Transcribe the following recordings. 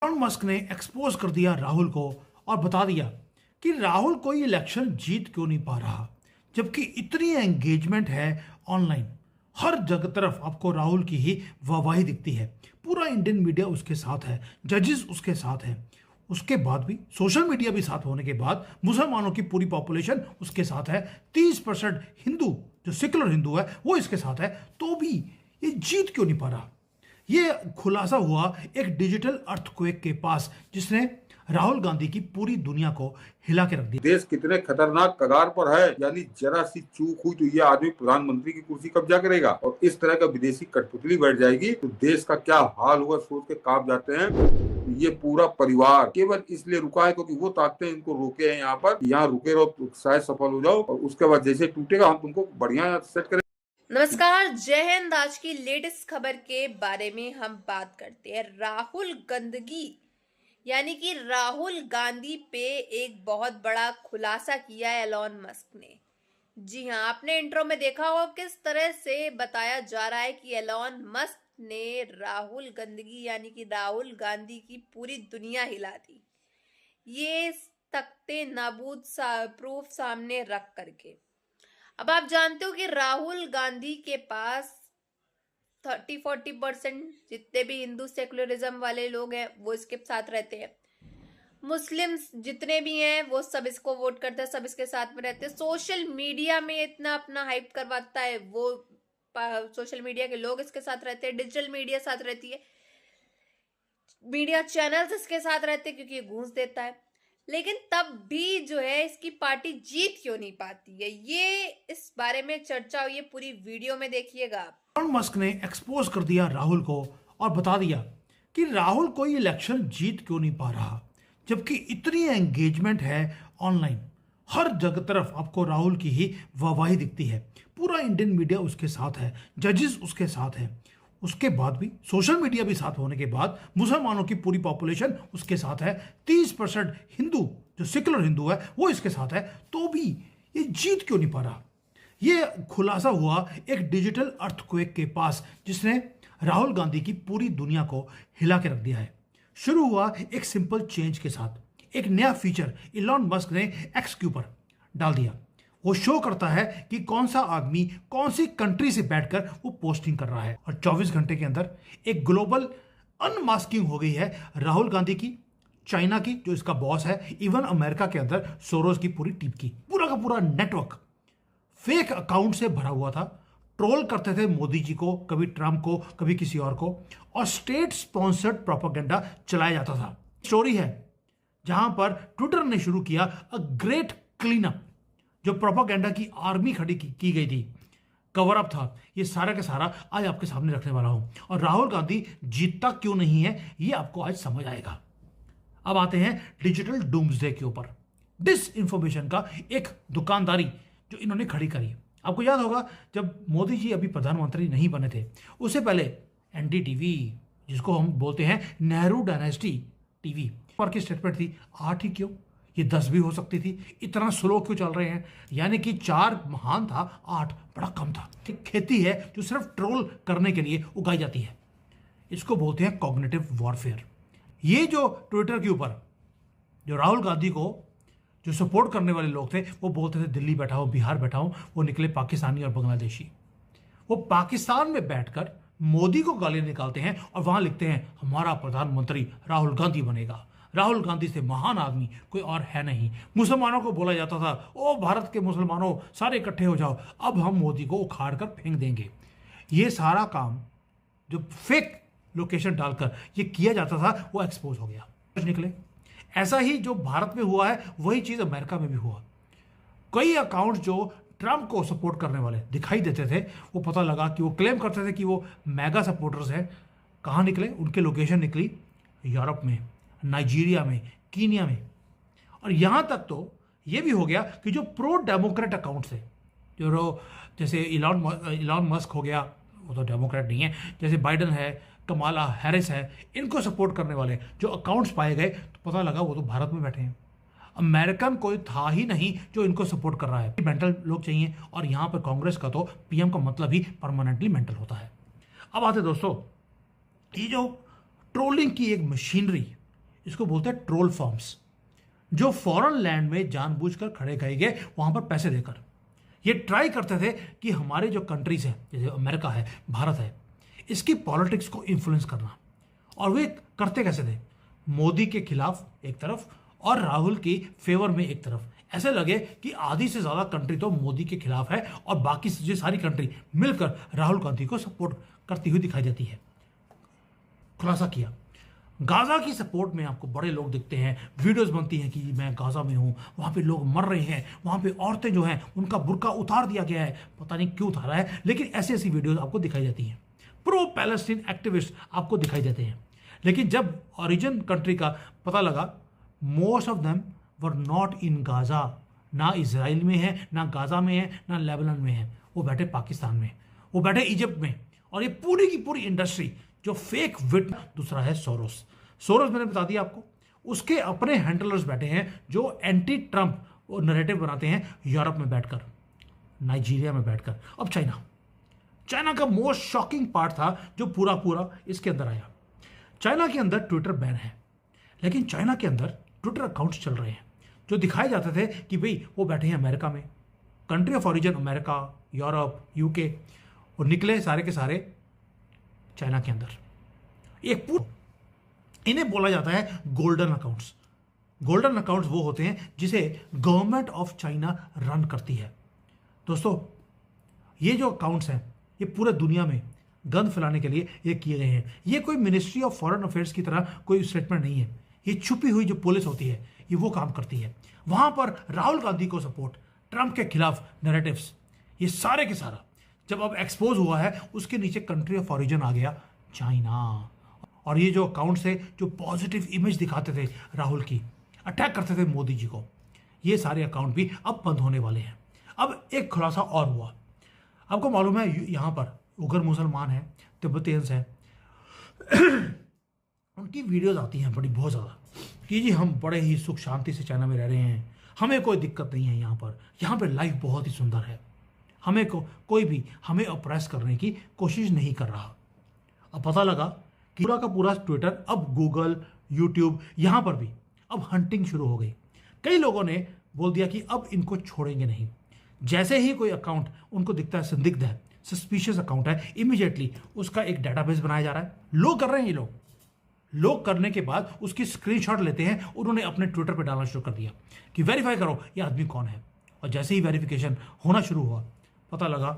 Elon Musk ने expose कर दिया राहुल को और बता दिया कि राहुल कोई इलेक्शन जीत क्यों नहीं पा रहा, जबकि इतनी एंगेजमेंट है ऑनलाइन। हर जगह तरफ आपको राहुल की ही वाहवाही दिखती है। पूरा इंडियन मीडिया उसके साथ है, जजेस उसके साथ है। उसके बाद भी सोशल मीडिया भी साथ होने के बाद मुसलमानों की पूरी पॉपुलेशन उसके साथ है। 30% हिंदू, जो सेकुलर हिंदू है, वो इसके साथ है। तो भी ये जीत क्यों नहीं पा रहा? ये खुलासा हुआ एक डिजिटल अर्थक्वेक के पास, जिसने राहुल गांधी की पूरी दुनिया को हिला के रख दिया। देश कितने खतरनाक कगार पर है, यानी जरा सी चूक हुई तो ये आदमी प्रधानमंत्री की कुर्सी कब्जा करेगा और इस तरह का विदेशी कठपुतली बैठ जाएगी तो देश का क्या हाल होगा सोच के कांप जाते हैं। ये पूरा परिवार केवल इसलिए रुका है क्योंकि वो ताकते इनको रोके हैं यहाँ पर, यहाँ रुके रहो तो शायद सफल हो जाओ और उसके बाद जैसे टूटेगा हम तुमको बढ़िया सेट करें। नमस्कार, जय हिंद। आज की लेटेस्ट खबर के बारे में हम बात करते हैं। राहुल गंदगी यानी कि राहुल गांधी पे एक बहुत बड़ा खुलासा किया है एलॉन मस्क ने। जी हाँ, आपने इंट्रो में देखा होगा किस तरह से बताया जा रहा है कि एलॉन मस्क ने राहुल गंदगी यानी कि राहुल गांधी की पूरी दुनिया हिला दी। ये तख्ते नाबूद प्रूफ सामने रख करके। अब आप जानते हो कि राहुल गांधी के पास 30-40% जितने भी हिंदू सेकुलरिज्म वाले लोग हैं वो इसके साथ रहते हैं। मुस्लिम्स जितने भी हैं वो सब इसको वोट करते हैं, सब इसके साथ में रहते हैं। सोशल मीडिया में इतना अपना हाइप करवाता है वो, सोशल मीडिया के लोग इसके साथ रहते हैं, डिजिटल मीडिया साथ रहती है, मीडिया चैनल्स इसके साथ रहते हैं क्योंकि ये घूस देता है। लेकिन तब भी जो है इसकी पार्टी जीत क्यों नहीं पाती है, ये इस बारे में चर्चा हुई है। पूरी वीडियो में देखिएगा आप। इलॉन मस्क ने एक्सपोज कर दिया राहुल को और बता दिया कि राहुल कोई इलेक्शन जीत क्यों नहीं पा रहा, जबकि इतनी एंगेजमेंट है ऑनलाइन। हर जगह तरफ आपको राहुल की ही वाहवाही दिखती है। पूरा इंडियन मीडिया उसके साथ है, जजेस उसके साथ है। उसके बाद भी सोशल मीडिया भी साथ होने के बाद मुसलमानों की पूरी पॉपुलेशन उसके साथ है। 30% हिंदू, जो सेकुलर हिंदू है, वो इसके साथ है। तो भी ये जीत क्यों नहीं पा रहा? ये खुलासा हुआ एक डिजिटल अर्थक्वेक के पास, जिसने राहुल गांधी की पूरी दुनिया को हिला के रख दिया है। शुरू हुआ एक सिंपल चेंज के साथ। एक नया फीचर इलॉन मस्क ने एक्स के ऊपर डाल दिया। वो शो करता है कि कौन सा आदमी कौन सी कंट्री से बैठकर वो पोस्टिंग कर रहा है। और 24 घंटे के अंदर एक ग्लोबल अनमास्किंग हो गई है राहुल गांधी की, चाइना की जो इसका बॉस है, इवन अमेरिका के अंदर सोरोस की पूरी टीम की। पूरा का पूरा नेटवर्क फेक अकाउंट से भरा हुआ था। ट्रोल करते थे मोदी जी को, कभी ट्रंप को, कभी किसी और को, और स्टेट स्पॉन्सर्ड प्रोपेगेंडा चलाया जाता था। स्टोरी है जहां पर ट्विटर ने शुरू किया अ ग्रेट क्लीन अप, जो प्रोपेगेंडा की आर्मी खड़ी की गई थी, कवर अप था। ये सारा का सारा आज आपके सामने रखने वाला हूं। और राहुल गांधी जीतता क्यों नहीं है ये आपको आज समझ आएगा। अब आते हैं डिजिटल डूम्सडे के ऊपर। डिस इंफॉर्मेशन का एक दुकानदारी जो इन्होंने खड़ी करी। आपको याद होगा जब मोदी जी अभी प्रधानमंत्री नहीं बने थे, उससे पहले एनडीटीवी, जिसको हम बोलते हैं नेहरू डायनेस्टी टीवी, पर की स्टेटमेंट थी 8 ही क्यों, ये 10 भी हो सकती थी। इतना स्लो क्यों चल रहे हैं? यानी कि 4 महान था, 8 बड़ा कम था। खेती है जो सिर्फ ट्रोल करने के लिए उगाई जाती है, इसको बोलते हैं कॉग्निटिव वॉरफेयर। ये जो ट्विटर के ऊपर जो राहुल गांधी को जो सपोर्ट करने वाले लोग थे वो बोलते थे दिल्ली बैठा हूँ, बिहार बैठा हूँ, वो निकले पाकिस्तानी और बांग्लादेशी। वो पाकिस्तान में बैठकर मोदी को गालियां निकालते हैं और वहां लिखते हैं हमारा प्रधानमंत्री राहुल गांधी बनेगा। राहुल गांधी से महान आदमी कोई और है नहीं। मुसलमानों को बोला जाता था, ओ भारत के मुसलमानों सारे इकट्ठे हो जाओ, अब हम मोदी को उखाड़ कर फेंक देंगे। ये सारा काम जो फेक लोकेशन डालकर ये किया जाता था वो एक्सपोज हो गया, निकले। ऐसा ही जो भारत में हुआ है वही चीज अमेरिका में भी हुआ। कई अकाउंट्स जो ट्रंप को सपोर्ट करने वाले दिखाई देते थे, वो पता लगा कि वो क्लेम करते थे कि वो मेगा सपोर्टर्स हैं। कहाँ निकले? उनके लोकेशन निकली यूरोप में, नाइजीरिया में, कीनिया में। और यहाँ तक तो ये भी हो गया कि जो प्रो डेमोक्रेट अकाउंट्स थे, जो जैसे इलॉन मस्क हो गया, वो तो डेमोक्रेट नहीं है, जैसे बाइडन है, कमाला हैरिस है, इनको सपोर्ट करने वाले जो अकाउंट्स पाए गए तो पता लगा वो तो भारत में बैठे हैं। अमेरिकन कोई था ही नहीं जो इनको सपोर्ट कर रहा है। मेंटल लोग चाहिए, और यहाँ पर कांग्रेस का तो पीएम का मतलब ही परमानेंटली मेंटल होता है। अब आते दोस्तों, ये जो ट्रोलिंग की एक मशीनरी इसको बोलते हैं ट्रोल फार्म्स, जो फॉरेन लैंड में जानबूझकर खड़े किए गए वहां पर पैसे देकर। ये ट्राई करते थे कि हमारे जो कंट्रीज हैं, जैसे अमेरिका है, भारत है, इसकी पॉलिटिक्स को इन्फ्लुएंस करना। और वे करते कैसे थे? मोदी के खिलाफ एक तरफ और राहुल की फेवर में एक तरफ। ऐसे लगे कि आधी से ज्यादा कंट्री तो मोदी के खिलाफ है और बाकी जो सारी कंट्री मिलकर राहुल गांधी को सपोर्ट करती हुई दिखाई देती है। खुलासा किया, गाजा की सपोर्ट में आपको बड़े लोग दिखते हैं, वीडियोस बनती हैं कि मैं गाजा में हूं, वहां पे लोग मर रहे हैं, वहां पे औरतें जो हैं उनका बुर्का उतार दिया गया है, पता नहीं क्यों उतारा है, लेकिन ऐसी ऐसी वीडियोस आपको दिखाई देती हैं। प्रो पैलेस्टीन एक्टिविस्ट आपको दिखाई देते हैं। लेकिन जब ओरिजिन कंट्री का पता लगा, most of them were not in Gaza. ना इसराइल में है, ना गाजा में है, ना लेबनान में है, वो बैठे पाकिस्तान में, वो बैठे इजिप्ट में। और ये पूरी की पूरी इंडस्ट्री जो फेक विट। दूसरा है सोरोस। सोरोस मैंने बता दिया आपको, उसके अपने हैंडलर्स बैठे हैं जो एंटी ट्रंप नैरेटिव बनाते हैं यूरोप में बैठकर, नाइजीरिया में बैठकर। अब चाइना का मोस्ट शॉकिंग पार्ट था जो पूरा पूरा इसके अंदर आया। चाइना के अंदर ट्विटर बैन है, लेकिन चाइना के अंदर ट्विटर अकाउंट्स चल रहे हैं जो दिखाए जाते थे कि भाई वो बैठे हैं अमेरिका में, country of origin America, Europe, UK, और निकले सारे के सारे चाइना के अंदर। एक इन्हें बोला जाता है गोल्डन अकाउंट्स। गोल्डन अकाउंट्स वो होते हैं जिसे गवर्नमेंट ऑफ चाइना रन करती है। दोस्तों, ये जो अकाउंट्स हैं ये पूरे दुनिया में गंद फैलाने के लिए ये किए गए हैं। ये कोई मिनिस्ट्री ऑफ फॉरेन अफेयर्स की तरह कोई स्टेटमेंट नहीं है। ये छुपी हुई जो पुलिस होती है ये वो काम करती है। वहां पर राहुल गांधी को सपोर्ट, ट्रंप के खिलाफ नैरेटिव्स, ये सारे के सारा जब अब एक्सपोज हुआ है, उसके नीचे कंट्री ऑफ ओरिजिन आ गया चाइना। और ये जो अकाउंट्स है जो पॉजिटिव इमेज दिखाते थे राहुल की, अटैक करते थे मोदी जी को, ये सारे अकाउंट भी अब बंद होने वाले हैं। अब एक खुलासा और हुआ। आपको मालूम है यहाँ पर उगर मुसलमान हैं, तिब्बतियंस हैं, उनकी वीडियोस आती हैं बड़ी बहुत ज़्यादा कि जी हम बड़े ही सुख शांति से चाइना में रह रहे हैं, हमें कोई दिक्कत नहीं है, यहाँ पर लाइफ बहुत ही सुंदर है, हमें कोई भी हमें ऑप्रेस करने की कोशिश नहीं कर रहा। अब पता लगा कि पूरा का पूरा ट्विटर, अब गूगल, यूट्यूब, यहाँ पर भी अब हंटिंग शुरू हो गई। कई लोगों ने बोल दिया कि अब इनको छोड़ेंगे नहीं। जैसे ही कोई अकाउंट उनको दिखता है संदिग्ध है, सस्पिशियस अकाउंट है, इमीडिएटली उसका एक डाटाबेस बनाया जा रहा है। लोग कर रहे हैं, ये लोग करने के बाद उसकी स्क्रीनशॉट लेते हैं, उन्होंने अपने ट्विटर पे डालना शुरू कर दिया कि वेरीफाई करो ये आदमी कौन है। और जैसे ही वेरिफिकेशन होना शुरू हुआ, पता लगा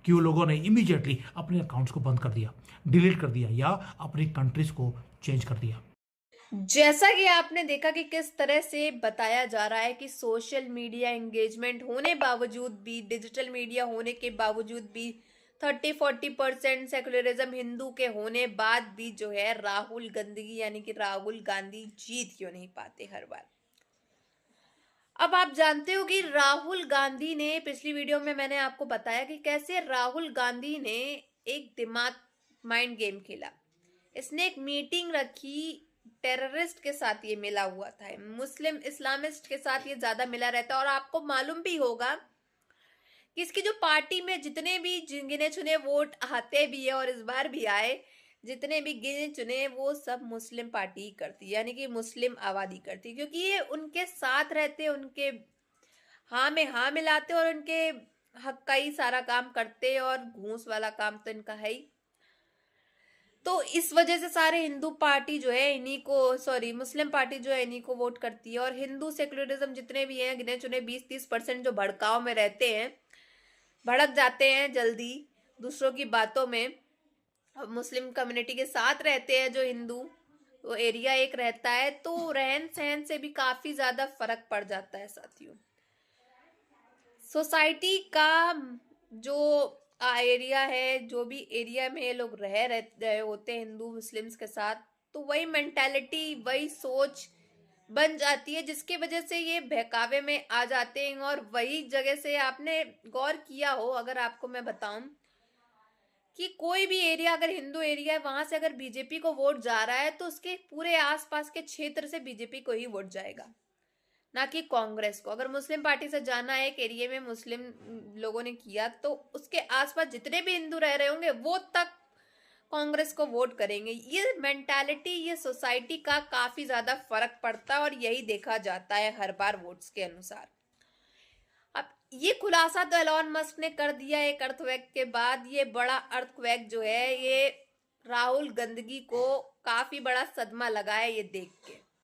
कि वो लोगों ने इमीडिएटली अपने अकाउंट्स को बंद कर दिया, डिलीट कर दिया या अपनी कंट्रीज को चेंज कर दिया। जैसा कि आपने देखा कि किस तरह से बताया जा रहा है कि सोशल मीडिया एंगेजमेंट होने बावजूद भी, डिजिटल मीडिया होने के बावजूद भी, 30-40% सेकुलरिज्म हिंदू के होने बाद भी जो है राहुल गंदगी यानी कि राहुल गांधी जीत क्यों नहीं पाते हर बार। अब आप जानते हो कि राहुल गांधी ने, पिछली वीडियो में मैंने आपको बताया कि कैसे राहुल गांधी ने एक दिमाग माइंड गेम खेला। इसने एक मीटिंग रखी, टेररिस्ट के साथ ये मिला हुआ था, मुस्लिम इस्लामिस्ट के साथ ये ज्यादा मिला रहता है। और आपको मालूम भी होगा कि इसकी जो पार्टी में जितने भी गिने चुने वोट आते भी है और इस बार भी आए, जितने भी गिने चुने वो सब मुस्लिम पार्टी ही करती है, यानी कि मुस्लिम आबादी करती है, क्योंकि ये उनके साथ रहते, उनके हाँ में हाँ मिलाते और उनके हक का ही सारा काम करते और घूस वाला काम तो इनका है ही। तो इस वजह से सारे हिंदू पार्टी जो है इन्हीं को, मुस्लिम पार्टी जो है इन्हीं को वोट करती है। और हिंदू सेकुलरिज्म जितने भी हैं गिने चुने 20-30% जो भड़काव में रहते हैं, भड़क जाते हैं जल्दी दूसरों की बातों में, मुस्लिम कम्युनिटी के साथ रहते हैं जो हिंदू, वो एरिया एक रहता है, तो रहन सहन से भी काफी ज्यादा फर्क पड़ जाता है साथियों। सोसाइटी का जो एरिया है, जो भी एरिया में ये लोग रहे होते हैं हिंदू मुस्लिम्स के साथ, तो वही मेंटालिटी, वही सोच बन जाती है, जिसकी वजह से ये बहकावे में आ जाते हैं। और वही जगह से आपने गौर किया हो, अगर आपको मैं बताऊं कि कोई भी एरिया अगर हिंदू एरिया है, वहां से अगर बीजेपी को वोट जा रहा है तो उसके पूरे आसपास के क्षेत्र से बीजेपी को ही वोट जाएगा, ना कि कांग्रेस को। अगर मुस्लिम पार्टी से जाना है एक एरिया में, मुस्लिम लोगों ने किया, तो उसके आसपास जितने भी हिंदू रह रहे होंगे वो तक कांग्रेस को वोट करेंगे। ये मेंटालिटी, ये सोसाइटी का काफी ज्यादा फर्क पड़ता है और यही देखा जाता है हर बार वोट्स के अनुसार। अब ये खुलासा तो एलॉन मस्क ने कर दिया एक अर्थक्वेक के बाद। ये बड़ा अर्थक्वेक जो है, ये राहुल गंदगी को काफी बड़ा सदमा लगा है ये देख के।